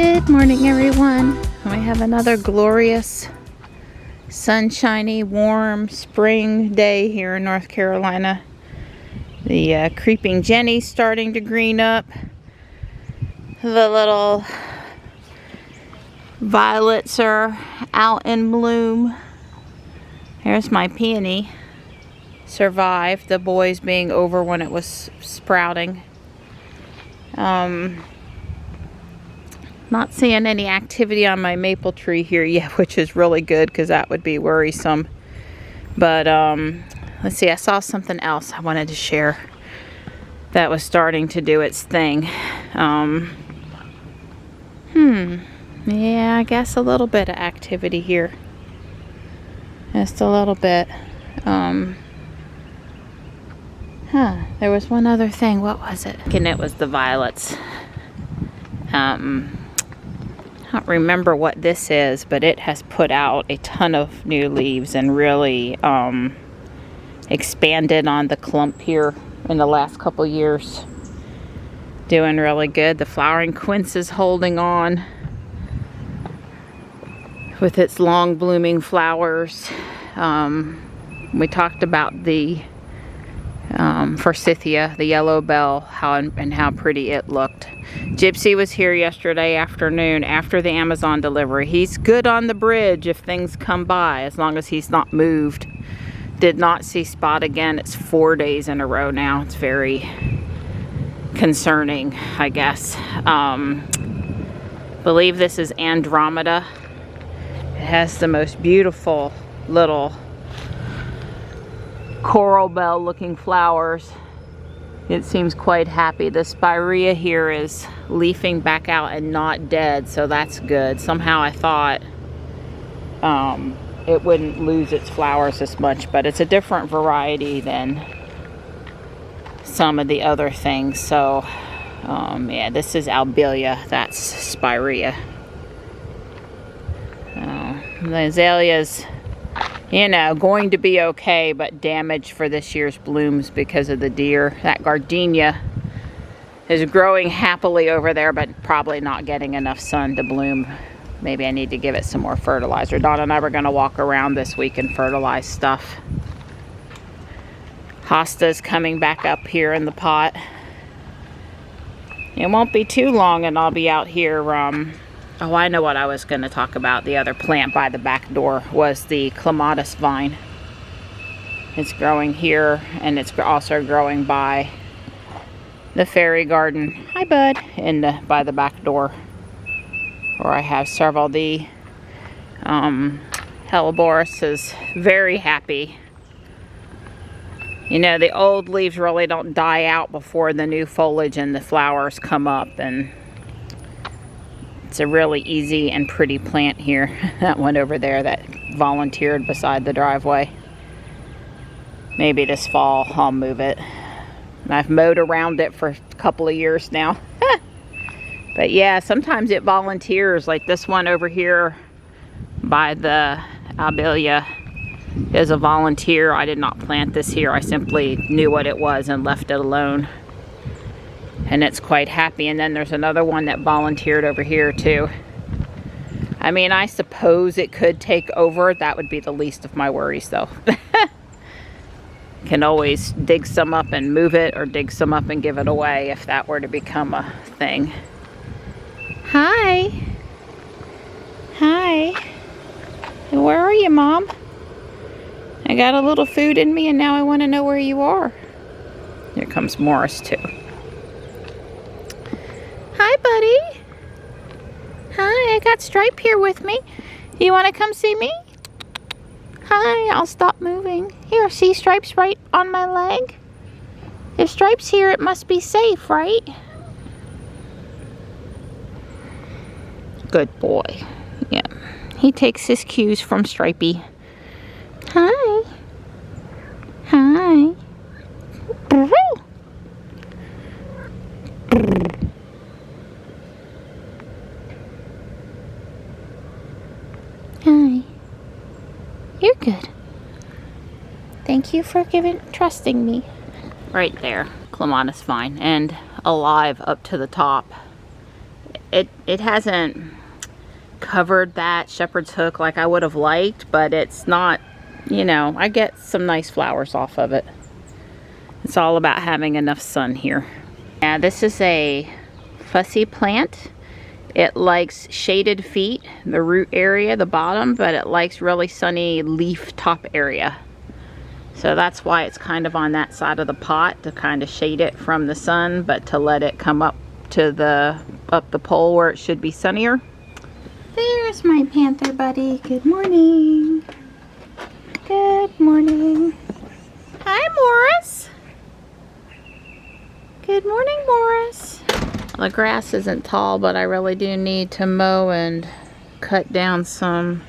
Good morning, everyone. We have another glorious, sunshiny, warm spring day here in North Carolina. The creeping Jenny's starting to green up. The little violets are out in bloom. Here's my peony. Survived the boys being over when it was sprouting. Not seeing any activity on my maple tree here yet, which is really good because that would be worrisome. But let's see, I saw something else I wanted to share that was starting to do its thing. Yeah, I guess a little bit of activity here. Just a little bit. There was one other thing. What was it? And it was the violets. I don't remember what this is, but it has put out a ton of new leaves and really expanded on the clump here in the last couple years. Doing really good. The flowering quince is holding on with its long blooming flowers. We talked about the forsythia, the yellow bell, how pretty it looked. Gypsy was here yesterday afternoon after the Amazon delivery. He's good on the bridge if things come by, as long as he's not moved. Did not see Spot again. It's 4 days in a row now. It's very concerning, I guess. Believe this is Andromeda. It has the most beautiful little coral bell looking flowers. It seems quite happy. The spirea here is leafing back out and not dead, so that's good. Somehow I thought it wouldn't lose its flowers as much, but it's a different variety than some of the other things. So yeah, this is albilia, that's spirea. The azaleas, you know, going to be okay, but damaged for this year's blooms because of the deer. That gardenia is growing happily over there, but probably not getting enough sun to bloom. Maybe I need to give it some more fertilizer. Donna and I were going to walk around this week and fertilize stuff. Hosta's coming back up here in the pot. It won't be too long and I'll be out here. Oh, I know what I was going to talk about. The other plant by the back door was the clematis vine. It's growing here, and it's also growing by the fairy garden. Hi, bud. By the back door, where I have several. The Helleborus is very happy. You know, the old leaves really don't die out before the new foliage and the flowers come up, and it's a really easy and pretty plant here. That one over there that volunteered beside the driveway. Maybe this fall I'll move it. I've mowed around it for a couple of years now. But yeah, sometimes it volunteers. Like this one over here by the albilia is a volunteer. I did not plant this here. I simply knew what it was and left it alone. And it's quite happy. And then there's another one that volunteered over here too. I mean, I suppose it could take over. That would be the least of my worries though. Can always dig some up and move it, or dig some up and give it away if that were to become a thing. Hi. Hi. Where are you, Mom? I got a little food in me and now I want to know where you are. Here comes Morris too. Hi, buddy. Hi, I got Stripe here with me. You want to come see me? Hi, I'll stop moving. Here, see Stripe's right on my leg? If Stripe's here, it must be safe, right? Good boy. Yeah, he takes his cues from Stripey. Hi. Hi. Hi. You're good. Thank you for trusting me. Right there, clematis vine, and alive up to the top. it hasn't covered that shepherd's hook like I would have liked, but it's not, you know, I get some nice flowers off of it. It's all about having enough sun here. Yeah, this is a fussy plant. It likes shaded feet, the root area, the bottom, but it likes really sunny leaf top area. So that's why it's kind of on that side of the pot, to kind of shade it from the sun, but to let it come up to up the pole where it should be sunnier. There's my panther buddy. Good morning. Good morning. Hi, Morris. Good morning, Morris. The grass isn't tall, but I really do need to mow and cut down some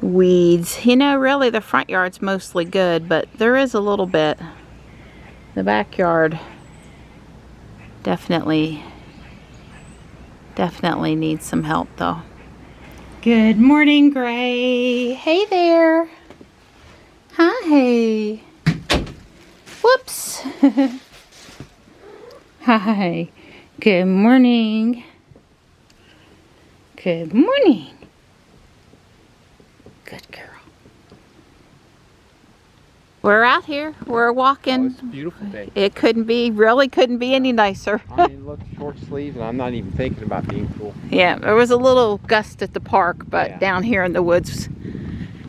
weeds. You know, really the front yard's mostly good, but there is a little bit. The backyard definitely needs some help though. Good morning, Gray. Hey there. Hi. Whoops. Hi. Good morning. Good morning. Good girl. We're out here. We're walking. Oh, it's a beautiful day. It really couldn't be any nicer. I mean, look, short sleeves, and I'm not even thinking about being cool. Yeah, there was a little gust at the park, but yeah, down here in the woods,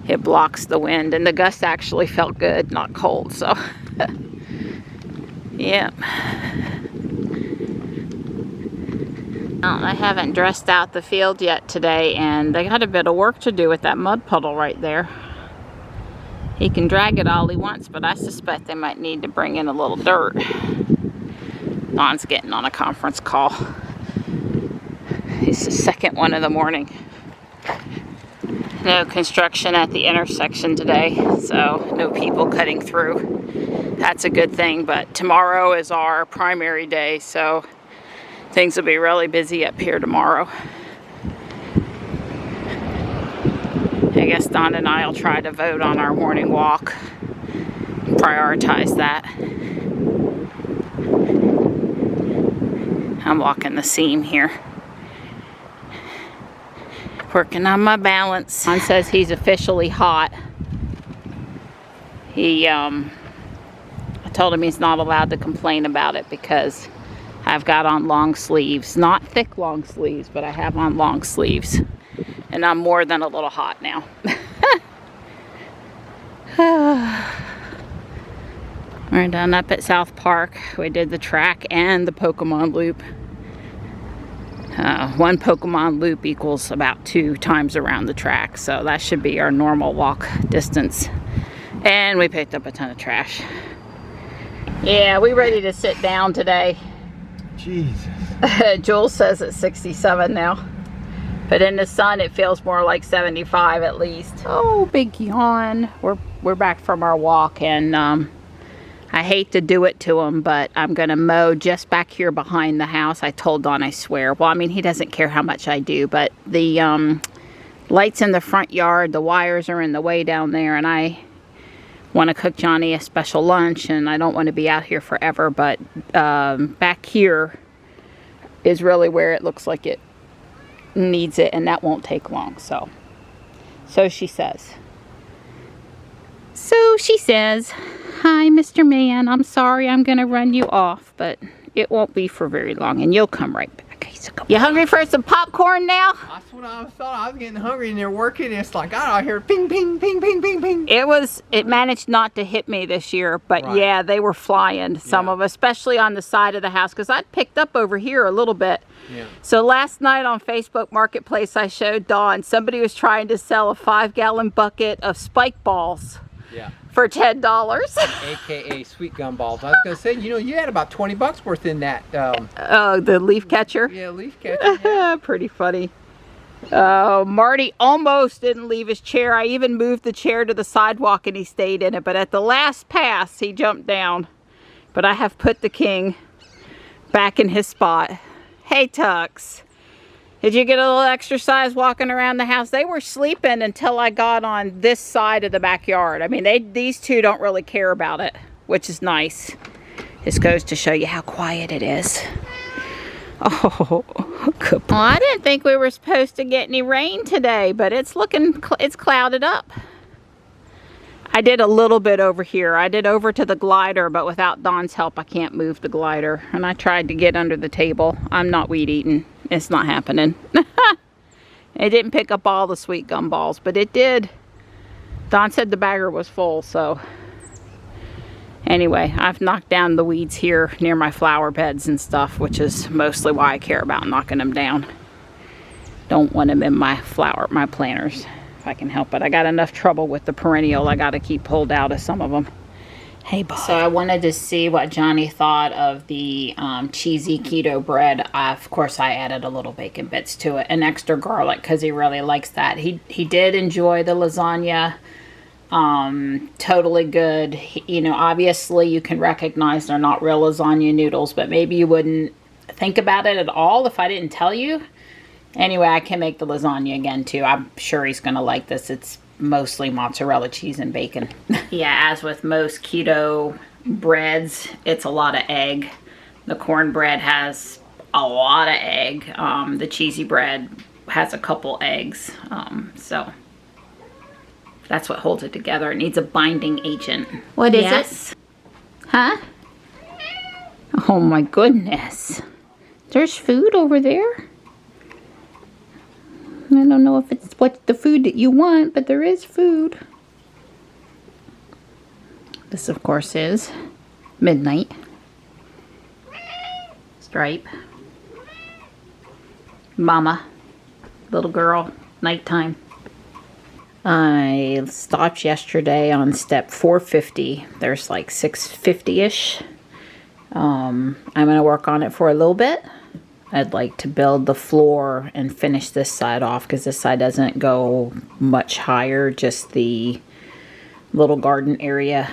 it blocks the wind, and the gust actually felt good, not cold, so. Yeah. I haven't dressed out the field yet today, and they got a bit of work to do with that mud puddle right there. He can drag it all he wants, but I suspect they might need to bring in a little dirt. Don's getting on a conference call. It's the second one of the morning. No construction at the intersection today, so no people cutting through. That's a good thing, but tomorrow is our primary day, so things will be really busy up here tomorrow. I guess Don and I will try to vote on our morning walk. Prioritize that. I'm walking the seam here. Working on my balance. Don says he's officially hot. I told him he's not allowed to complain about it because I've got on long sleeves. Not thick long sleeves, but I have on long sleeves. And I'm more than a little hot now. We're done up at South Park. We did the track and the Pokemon loop. One Pokemon loop equals about 2 times around the track. So that should be our normal walk distance. And we picked up a ton of trash. Yeah, we ready to sit down today. Jesus. Jules says it's 67 now. But in the sun, it feels more like 75 at least. Oh, big yawn. We're back from our walk, and I hate to do it to him, but I'm gonna mow just back here behind the house. I told Don, I swear. Well, I mean, he doesn't care how much I do, but the lights in the front yard, the wires are in the way down there, and I want to cook Johnny a special lunch, and I don't want to be out here forever, but back here is really where it looks like it needs it, and that won't take long. So she says. Hi, Mr. Man, I'm sorry I'm gonna run you off, but it won't be for very long, and you'll come right back. You hungry for some popcorn now? That's what I thought. I was getting hungry, and they're working, and it's like I hear ping, ping, ping, ping, ping, ping. It managed not to hit me this year, but right. Yeah, they were flying, some of, especially on the side of the house, because I'd picked up over here a little bit. Yeah. So last night on Facebook Marketplace, I showed Dawn, somebody was trying to sell a 5-gallon bucket of spike balls. Yeah. For $10. AKA sweet gum balls. I was going to say, you know, you had about 20 bucks worth in that. Oh, the leaf catcher? Yeah, leaf catcher. Yeah. Pretty funny. Marty almost didn't leave his chair. I even moved the chair to the sidewalk and he stayed in it. But at the last pass, he jumped down. But I have put the king back in his spot. Hey, Tux. Did you get a little exercise walking around the house? They were sleeping until I got on this side of the backyard. I mean, these two don't really care about it, which is nice. This goes to show you how quiet it is. Oh, good. Well, I didn't think we were supposed to get any rain today, but it's looking, it's clouded up. I did a little bit over here. I did over to the glider, but without Dawn's help, I can't move the glider. And I tried to get under the table. I'm not weed eating. It's not happening. It didn't pick up all the sweet gumballs, but it did. Dawn said the bagger was full, so. Anyway, I've knocked down the weeds here near my flower beds and stuff, which is mostly why I care about knocking them down. Don't want them in my planters. I can help it. I got enough trouble with the perennial. I got to keep pulled out of some of them. Hey, bud. So I wanted to see what Johnny thought of the cheesy keto bread. Of course, I added a little bacon bits to it and extra garlic because he really likes that. He did enjoy the lasagna. Totally good. You know, obviously you can recognize they're not real lasagna noodles, but maybe you wouldn't think about it at all if I didn't tell you. Anyway, I can make the lasagna again too. I'm sure he's gonna like this. It's mostly mozzarella cheese and bacon. Yeah, as with most keto breads, it's a lot of egg. The cornbread has a lot of egg. The cheesy bread has a couple eggs. So that's what holds it together. It needs a binding agent. What is it? Huh? Oh my goodness. There's food over there. I don't know if it's what the food that you want, but there is food. This, of course, is Midnight. Stripe. Mama. Little girl. Nighttime. I stopped yesterday on step 450. There's like 650-ish. I'm going to work on it for a little bit. I'd like to build the floor and finish this side off because this side doesn't go much higher, just the little garden area.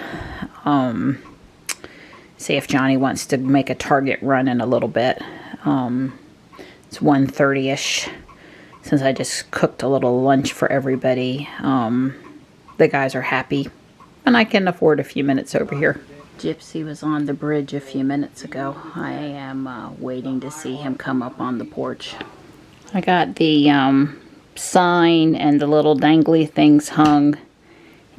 See if Johnny wants to make a target run in a little bit. It's 1:30-ish since I just cooked a little lunch for everybody. The guys are happy and I can afford a few minutes over here. Gypsy was on the bridge a few minutes ago. I am waiting to see him come up on the porch. I got the sign and the little dangly things hung.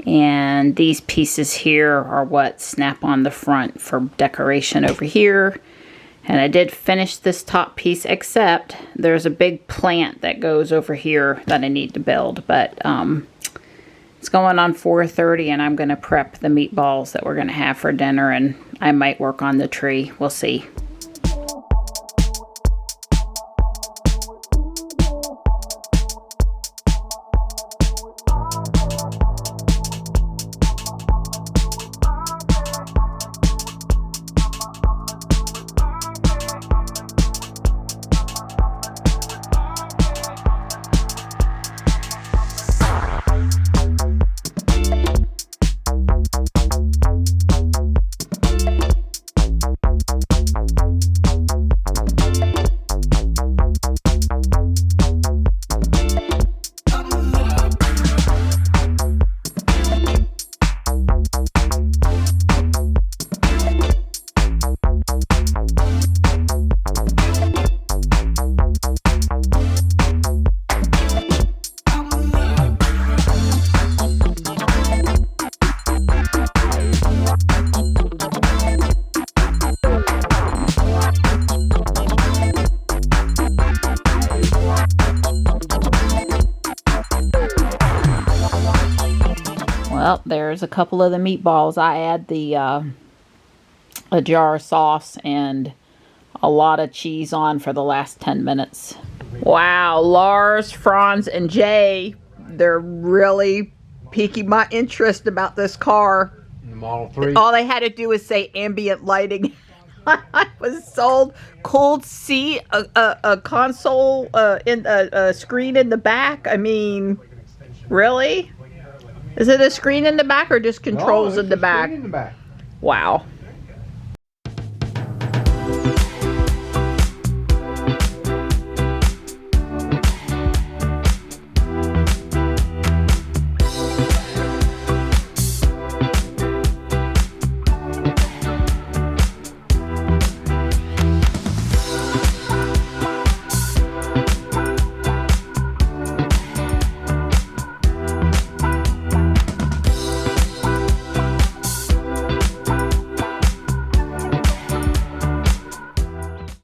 And these pieces here are what snap on the front for decoration over here. And I did finish this top piece, except there's a big plant that goes over here that I need to build. But it's going on 4:30 and I'm going to prep the meatballs that we're going to have for dinner, and I might work on the tree. We'll see. Well, there's a couple of the meatballs. I add the a jar of sauce and a lot of cheese on for the last 10 minutes. Wow, Lars, Franz, and Jay, they're really piquing my interest about this car. The Model 3. All they had to do was say ambient lighting. I was sold. Cold seat, a console, in a screen in the back. I mean, really? Is it a screen in the back or just controls in the back? Screen in the back. Wow.